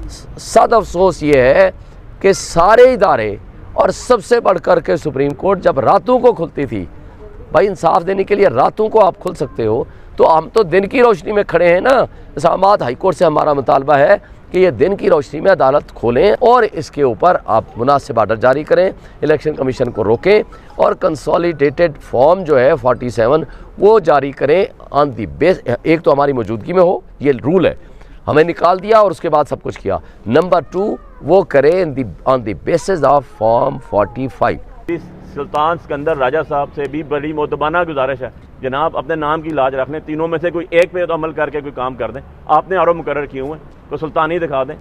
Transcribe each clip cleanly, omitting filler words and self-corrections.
सादा अफसोस ये है कि सारे इदारे और सबसे बढ़कर के सुप्रीम कोर्ट जब रातों को खुलती थी, भाई इंसाफ देने के लिए रातों को आप खुल सकते हो, तो हम तो दिन की रोशनी में खड़े हैं ना। इस्लामाबाद हाई कोर्ट से हमारा मुतालबा है कि ये दिन की रोशनी में अदालत खोलें और इसके ऊपर आप मुनासिब आर्डर जारी करें, इलेक्शन कमीशन को रोकें और कंसोलिडेटेड फॉर्म जो है 47 वो जारी करें ऑन दी बेस। एक तो हमारी मौजूदगी में हो, ये रूल है, हमें निकाल दिया और उसके बाद सब कुछ किया। नंबर 2 वो करें on the basis of form 45। सुल्तान सिकंदर राजा साहब से भी बड़ी मोतबाना गुजारिश है, जनाब अपने नाम की लाज रखने, तीनों में से कोई एक पे तो अमल करके कोई काम कर दें। आपने आरओ मुकर्रर किए हुए हैं, कोई सुल्तानी दिखा दें,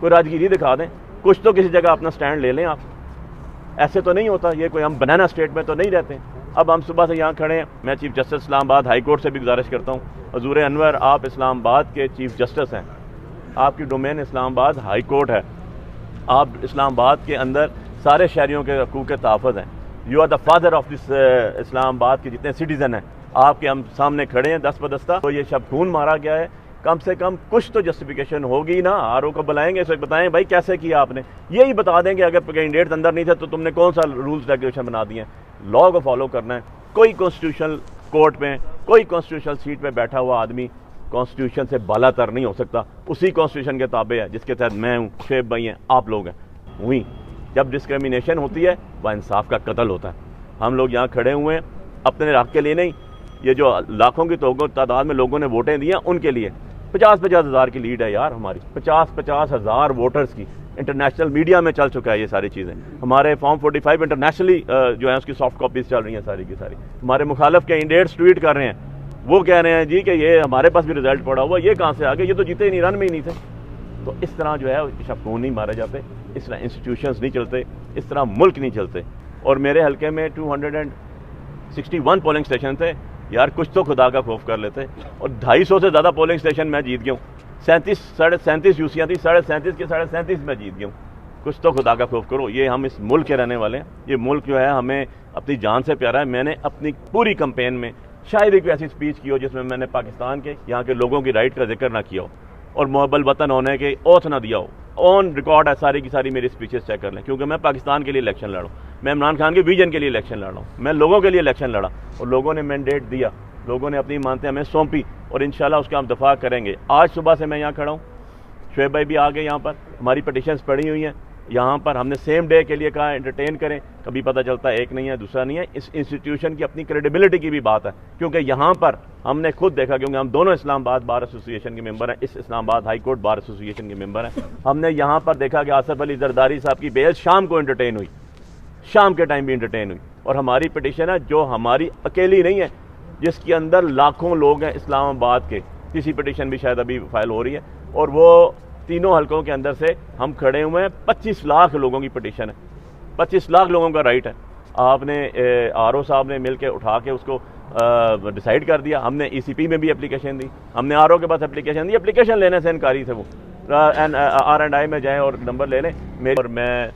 कोई राजगिरी दिखा दें, कुछ तो किसी जगह अपना स्टैंड ले लें आप। ऐसे तो नहीं होता, ये कोई हम बनाना स्टेट में तो नहीं रहते। अब हम सुबह से यहाँ खड़े हैं। मैं chief justice Islamabad high court से भी गुजारिश करता हूँ, हजूर अनवर आप इस्लामाबाद के चीफ जस्टिस हैं, आपकी डोमेन इस्लामाबाद हाई कोर्ट है, आप इस्लामाबाद के अंदर सारे शहरियों के हकूक़ के तहफ़्फ़ुज़ हैं। You are the father of this Islamabad के जितने सिटीज़न हैं, आपके हम सामने खड़े हैं दस बदस्ता। तो ये शब खून मारा गया है, कम से कम कुछ तो जस्टिफिकेशन होगी ना। आरओ को बुलाएंगे, इसे बताएं भाई कैसे किया आपने, यही बता दें कि अगर कैंडिडेट्स अंदर नहीं थे तो तुमने कौन सा रूल्स रेगुलेशन बना दिए। लॉ को फॉलो करना है। कोई कॉन्स्टिट्यूशनल कोर्ट में, कोई कॉन्स्टिट्यूशनल सीट पे बैठा हुआ आदमी कॉन्स्टिट्यूशन से बालातर नहीं हो सकता। उसी कॉन्स्टिट्यूशन के ताबे है जिसके तहत मैं हूँ, शेब भाई हैं, आप लोग हैं। वहीं जब डिस्क्रिमिनेशन होती है वह इंसाफ का कत्ल होता है। हम लोग यहाँ खड़े हुए हैं अपने हक के लिए नहीं, ये जो लाखों की तादाद में लोगों ने वोटें दी हैं उनके लिए। 50-50 हज़ार की लीड है यार हमारी, 50-50 हज़ार वोटर्स की। इंटरनेशनल मीडिया में चल चुका है ये सारी चीज़ें। हमारे फॉर्म 45 इंटरनेशनली जो है उसकी सॉफ्ट कॉपीज चल रही हैं सारी की सारी। हमारे मुखालफ कैंडिडेट्स ट्वीट कर रहे हैं, वो कह रहे हैं जी कि ये हमारे पास भी रिजल्ट पड़ा हुआ, ये कहाँ से आ गए, ये तो जीते ही नहीं, रन में ही नहीं थे। तो इस तरह जो है शफकून नहीं मारे जाते, इस तरह इंस्टीट्यूशंस नहीं चलते, इस तरह मुल्क नहीं चलते। और मेरे हल्के में 261 पोलिंग स्टेशन थे यार, कुछ तो खुदा का खौफ कर लेते। और 250 से ज़्यादा पोलिंग स्टेशन मैं जीत गया हूँ। 37 यूसियाँ थी, 37.5 के 37 मैं जीत गया हूँ। कुछ तो खुदा का खौफ करो। ये हम इस मुल्क के रहने वाले हैं, ये मुल्क जो है हमें अपनी जान से प्यारा है। मैंने अपनी पूरी कैंपेन में शायद एक ऐसी स्पीच की हो जिसमें मैंने पाकिस्तान के यहाँ के लोगों की राइट का जिक्र ना किया हो और मुहब्बल वतन होने के ओथ ना दिया हो। ऑन रिकॉर्ड है सारी की सारी मेरी स्पीचेस चेक कर लें, क्योंकि मैं पाकिस्तान के लिए इलेक्शन लड़ा हूँ, मैं इमरान खान के विजन के लिए इलेक्शन लड़ा हूँ, मैं लोगों के लिए इलेक्शन लड़ा और लोगों ने मैंडेट दिया, लोगों ने अपनी मानते हमें सौंपी और इंशाल्लाह उसका हम दफा करेंगे। आज सुबह से मैं यहाँ खड़ा हूँ, शुएब भाई भी आ गए यहाँ पर, हमारी पटिशन्स पड़ी हुई हैं यहाँ पर। हमने सेम डे के लिए कहा एंटरटेन करें, कभी पता चलता है एक नहीं है दूसरा नहीं है। इस इंस्टीट्यूशन की अपनी क्रेडिबिलिटी की भी बात है, क्योंकि यहाँ पर हमने खुद देखा, क्योंकि हम दोनों इस्लामाबाद बार एसोसिएशन के मेंबर हैं, इस Islamabad high court bar association के मेंबर हैं। हमने यहाँ पर देखा कि आसिफ अली जरदारी साहब की बेल शाम को एंटरटेन हुई, शाम के टाइम भी एंटरटेन हुई। और हमारी पटिशन है जो हमारी अकेली नहीं है, जिसके अंदर लाखों लोग हैं इस्लामाबाद के। तीसरी पटिशन भी शायद अभी फाइल हो रही है और वो तीनों हलकों के अंदर से हम खड़े हुए हैं। 25 लाख लोगों की पटिशन है, 25 लाख लोगों का राइट है। आपने आरओ साहब ने मिलकर उठा के उसको डिसाइड कर दिया। हमने ईसीपी में भी एप्लीकेशन दी, हमने आरओ के पास एप्लीकेशन दी, एप्लीकेशन लेने से इनकारी थे वो। R&I में जाएँ और नंबर ले लें मेरे। और मैं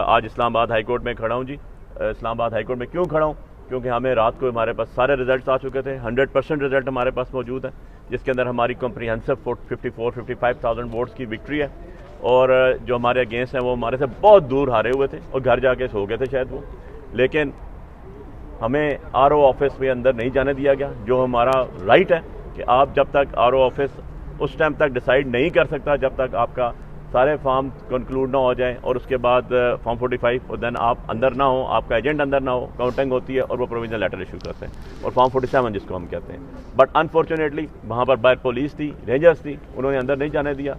आज इस्लामाबाद हाई कोर्ट में खड़ा हूँ जी। इस्लामाबाद हाई कोर्ट में क्यों खड़ा हूँ? क्योंकि हमें रात को हमारे पास सारे रिजल्ट्स आ चुके थे, 100% रिजल्ट हमारे पास मौजूद है, जिसके अंदर हमारी कॉम्प्रिहेंसिव 54-55,000 वोट्स की विक्ट्री है। और जो हमारे अगेंस्ट हैं वो हमारे से बहुत दूर हारे हुए थे और घर जाके सो गए थे शायद वो। लेकिन हमें आरओ ऑफिस में अंदर नहीं जाने दिया गया, जो हमारा राइट है कि आप जब तक आरओ ऑफिस उस टाइम तक डिसाइड नहीं कर सकता जब तक आपका सारे फॉर्म कंक्लूड ना हो जाए और उसके बाद फॉर्म 45 और देन आप अंदर ना हो, आपका एजेंट अंदर ना हो, काउंटिंग होती है और वो प्रोविजनल लेटर इशू करते हैं और फॉर्म 47 जिसको हम कहते हैं। बट अनफॉर्चुनेटली वहाँ पर बाहर पुलिस थी, रेंजर्स थी, उन्होंने अंदर नहीं जाने दिया।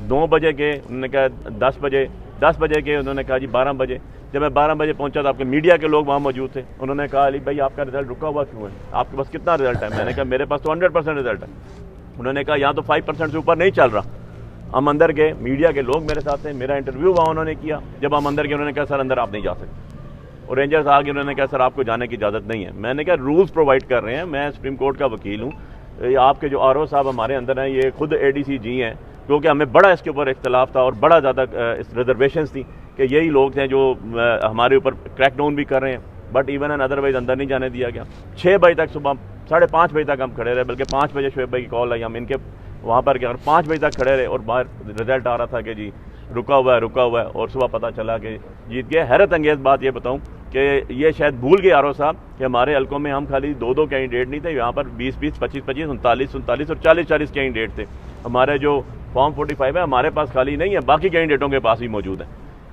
9 बजे गए, उन्होंने कहा 10 बजे गए, उन्होंने कहा जी 12 बजे। जब मैं 12 बजे पहुंचा तो आपके मीडिया के लोग वहाँ मौजूद थे। उन्होंने कहा अली भाई आपका रिजल्ट रुका हुआ क्यों है, आपके पास कितना रिजल्ट है? मैंने कहा मेरे पास तो 100% रिजल्ट है। उन्होंने कहा यहाँ तो 5% से ऊपर नहीं चल रहा। हम अंदर गए, मीडिया के लोग मेरे साथ थे, मेरा इंटरव्यू वहाँ उन्होंने किया। जब हम अंदर गए उन्होंने कहा सर अंदर आप नहीं जा सकते। और रेंजर्स आ गए, उन्होंने कहा सर आपको जाने की इजाज़त नहीं है। मैंने कहा रूल्स प्रोवाइड कर रहे हैं, मैं सुप्रीम कोर्ट का वकील हूँ, आपके जो आरओ साहब हमारे अंदर हैं ये खुद ADC जी हैं, क्योंकि हमें बड़ा इसके ऊपर इख्तलाफ था और बड़ा ज़्यादा इस रिजर्वेशंस थी कि यही लोग थे जो हमारे ऊपर क्रैकडाउन भी कर रहे हैं। बट इवन एंड अदरवाइज अंदर नहीं जाने दिया गया। 6 बजे तक, सुबह 5:30 बजे तक हम खड़े रहे, बल्कि 5 बजे शुएब भाई की कॉल आई, हम इनके वहाँ पर क्या 5 बजे तक खड़े रहे और बाहर रिजल्ट आ रहा था कि जी रुका हुआ है, और सुबह पता चला कि जीत गए। हैरत अंगेज़ बात ये बताऊँ कि ये शायद भूल गए आरओ साहब कि हमारे हल्कों में हम खाली 2 कैंडिडेट नहीं थे, यहाँ पर 20-20, 25-25, 39-39 और 40-40 कैंडिडेट थे। हमारे जो फॉर्म 45 है हमारे पास खाली नहीं है, बाकी कैंडिडेटों के पास भी मौजूद है।